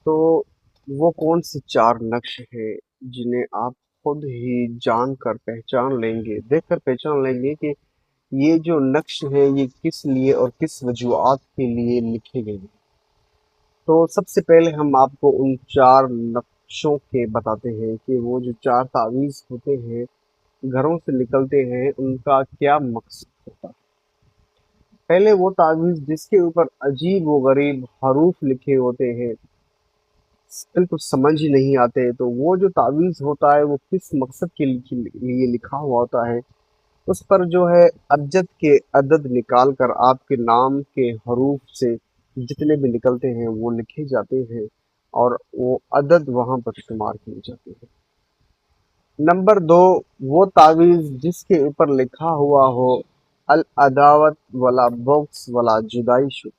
تو وہ کون سے چار نقش ہیں جنہیں آپ خود ہی جان کر پہچان لیں گے، دیکھ کر پہچان لیں گے کہ یہ جو نقش ہے یہ کس لیے اور کس وجوہات کے لیے لکھے گئے ہیں؟ تو سب سے پہلے ہم آپ کو ان چار نقشوں کے بتاتے ہیں کہ وہ جو چار تعویذ ہوتے ہیں، گھروں سے نکلتے ہیں، ان کا کیا مقصد ہوتا ہے۔ پہلے وہ تعویذ جس کے اوپر عجیب و غریب حروف لکھے ہوتے ہیں، بالکل سمجھ ہی نہیں آتے، تو وہ جو تعویذ ہوتا ہے وہ کس مقصد کے لیے لکھا ہوا ہوتا ہے، اس پر جو ہے ابجد کے عدد نکال کر آپ کے نام کے حروف سے جتنے بھی نکلتے ہیں وہ لکھے جاتے ہیں، اور وہ عدد وہاں پر شمار کیے جاتے ہیں۔ نمبر دو، وہ تعویذ جس کے اوپر لکھا ہوا ہو العداوت ولا بغض ولا جدائی شد،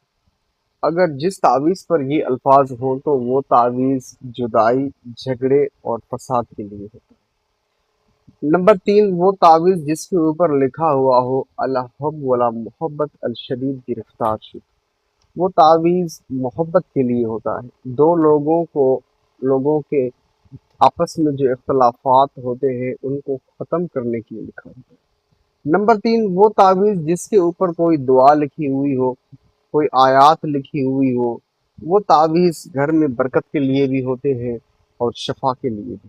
اگر جس تعویذ پر یہ الفاظ ہوں تو وہ تعویذ جدائی، جھگڑے اور فساد کے لیے ہوتا ہے۔ نمبر تین، وہ تعویذ جس کے اوپر لکھا ہوا ہو الحب ولا محبت الشدید گرفتار شد، وہ تعویذ محبت کے لیے ہوتا ہے، دو لوگوں کے آپس میں جو اختلافات ہوتے ہیں ان کو ختم کرنے کے لیے لکھا ہوتا ہے۔ نمبر تین، وہ تعویذ جس کے اوپر کوئی دعا لکھی ہوئی ہو، کوئی آیات لکھی ہوئی ہو، وہ تعویذ گھر میں برکت کے لیے بھی ہوتے ہیں اور شفا کے لیے بھی۔